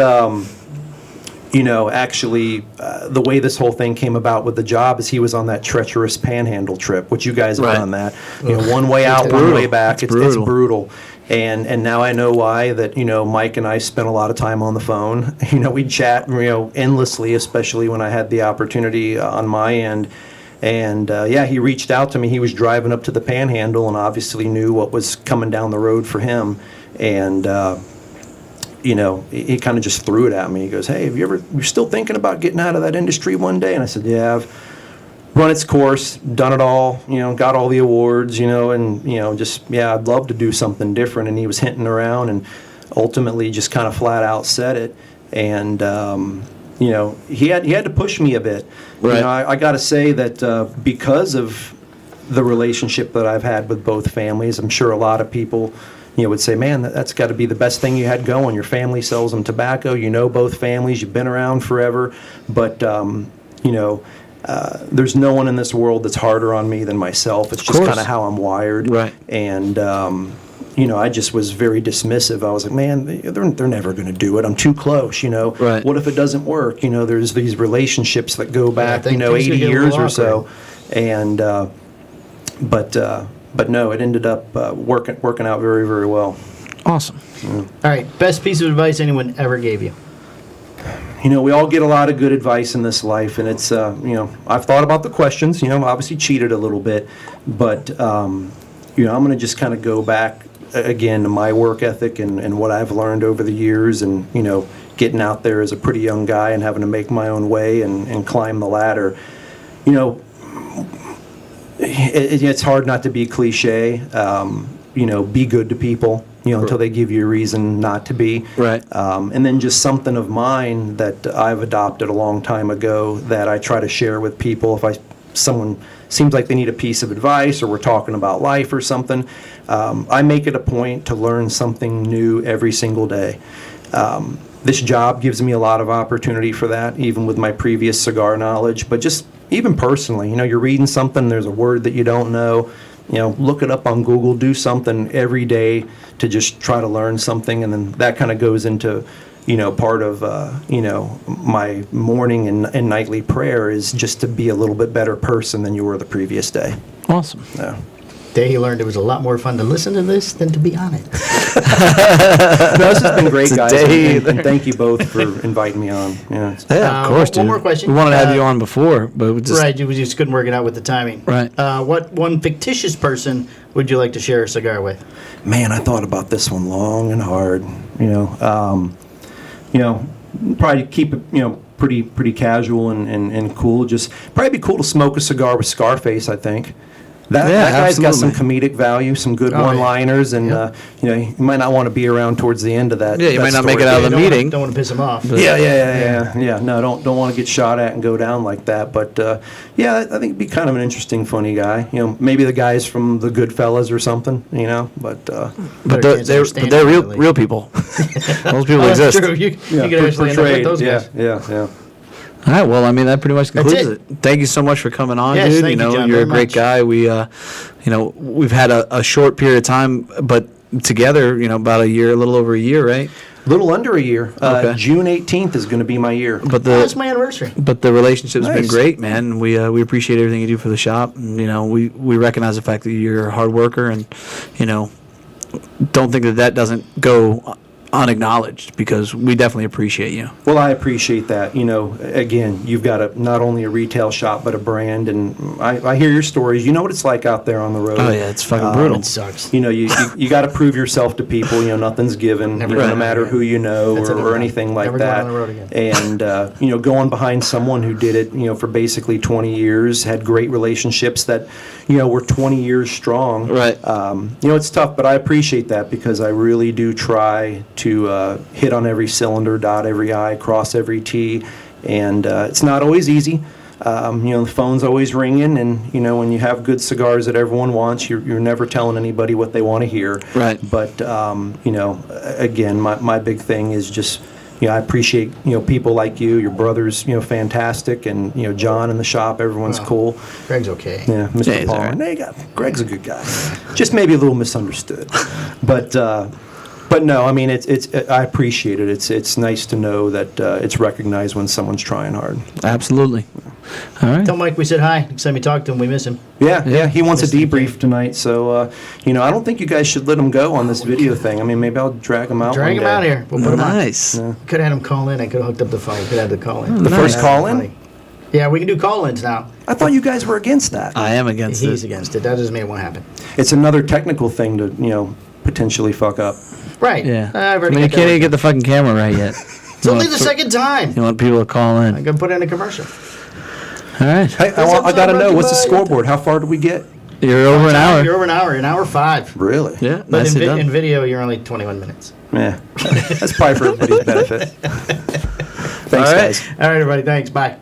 actually, the way this whole thing came about with the job is he was on that treacherous Panhandle trip, which you guys have Right. done that. One way out, one way back. It's brutal. brutal. And now I know why that, Mike and I spent a lot of time on the phone. We'd chat, endlessly, especially when I had the opportunity on my end. And he reached out to me. He was driving up to the Panhandle and obviously knew what was coming down the road for him. And, he kind of just threw it at me. He goes, "Hey, you still thinking about getting out of that industry one day?" And I said, "Yeah, I've run its course, done it all, got all the awards, I'd love to do something different." And he was hinting around and ultimately just kind of flat out said it. And, he had to push me a bit. Right. I got to say that because of the relationship that I've had with both families, I'm sure a lot of people, would say, "Man, that's got to be the best thing you had going. Your family sells them tobacco. Both families. You've been around forever." But there's no one in this world that's harder on me than myself. It's just kind of how I'm wired. Right. And I just was very dismissive. I was like, "Man, they're never going to do it. I'm too close, Right. What if it doesn't work?" There's these relationships that go back, I think things 80 could get a years little or so. And, but no, it ended up working out very, very well. Awesome. All right, best piece of advice anyone ever gave you? We all get a lot of good advice in this life, and it's, I've thought about the questions, obviously cheated a little bit, but, I'm going to just kind of go back again to my work ethic and what I've learned over the years and, getting out there as a pretty young guy and having to make my own way and climb the ladder. It's hard not to be cliche, be good to people, until they give you a reason not to be. Right. And then just something of mine that I've adopted a long time ago that I try to share with people. If someone seems like they need a piece of advice or we're talking about life or something, I make it a point to learn something new every single day. This job gives me a lot of opportunity for that, even with my previous cigar knowledge, but just even personally, you're reading something, there's a word that you don't know, look it up on Google, do something every day to just try to learn something, and then that kind of goes into, part of, my morning and nightly prayer is just to be a little bit better person than you were the previous day. Awesome. Yeah. Day he learned it was a lot more fun to listen to this than to be on it. No, this has been great, guys, day and thank you both for inviting me on. Yeah. Yeah, of course, dude. one more question. We wanted to have you on before, but we just... Right, we just couldn't work it out with the timing. Right. What one fictitious person would you like to share a cigar with? Man, I thought about this one long and hard. Probably keep it, pretty casual and cool. Just probably be cool to smoke a cigar with Scarface, I think. That guy's got some comedic value, some good one-liners, and you might not want to be around towards the end of that. Yeah, you might not make it story. out of the meeting. Don't want to piss him off. Yeah. No, don't want to get shot at and go down like that. But I think he'd be kind of an interesting, funny guy. Maybe the guys from the Goodfellas or something. But they're real people. Those people That's exist. true. You could actually end up with those guys. Yeah. All right. Well, I mean, that pretty much concludes it. Thank you so much for coming on, Yes, dude. thank you, John, You're a very great much. guy. We've had a short period of time, but together, about a little over a year, right? A little under a year. Okay. June 18th is going to be my year. But That's my anniversary. the relationship's been Nice. great, man. We appreciate everything you do for the shop, and we recognize the fact that you're a hard worker, and don't think that doesn't go unacknowledged, because we definitely appreciate you. Well, I appreciate that. Again, you've got not only a retail shop, but a brand, and I hear your stories. You know what it's like out there on the road. Oh yeah, it's fucking brutal. It sucks. You got to prove yourself to people. Nothing's given, Never no going matter again. who you know That's it, or anything like never going that. on the road again. And going behind someone who did it, for basically 20 years, had great relationships that, were 20 years strong. Right. It's tough, but I appreciate that, because I really do try to hit on every cylinder, dot every I, cross every T, and it's not always easy. The phone's always ringing, and when you have good cigars that everyone wants, you're never telling anybody what they want to hear. Right. But again, my big thing is just I appreciate people like you. Your brother's fantastic, and John in the shop, everyone's Well, cool. Greg's okay. Yeah, Mr. Yeah, he's Paul. all right. Greg's a good guy. Just maybe a little misunderstood, but no, I mean it's I appreciate it. It's nice to know that it's recognized when someone's trying hard. Absolutely. All right. Tell Mike we said hi. Next time we talk to him, we miss him. Yeah. He wants a Mr. debrief King. tonight, so I don't think you guys should let him go on this video thing. I mean, maybe I'll drag him out. Drag one him out day. here. We'll put him on. Nice. Could have had him call in. I could have hooked up the phone. Could have had the call in. The first That'd be call in? funny. Yeah, we can do call-ins now. I thought you guys were against that. I am against He's it. against it. That doesn't mean it won't happen. It's another technical thing to potentially fuck up. Right. Yeah. I've I already mean, you got can't that even get the fucking camera right yet. It's only the second time. You want people to call in. I'm going to put in a commercial. All right. Hey, This I episode got to brought know, to what's the you by- scoreboard? How far did we get? You're over an hour. You're over an hour 5. Really? Yeah. But Nicely done. in video, you're only 21 minutes. Yeah. That's probably for everybody's benefit. Thanks, All right. guys. All right, everybody. Thanks. Bye.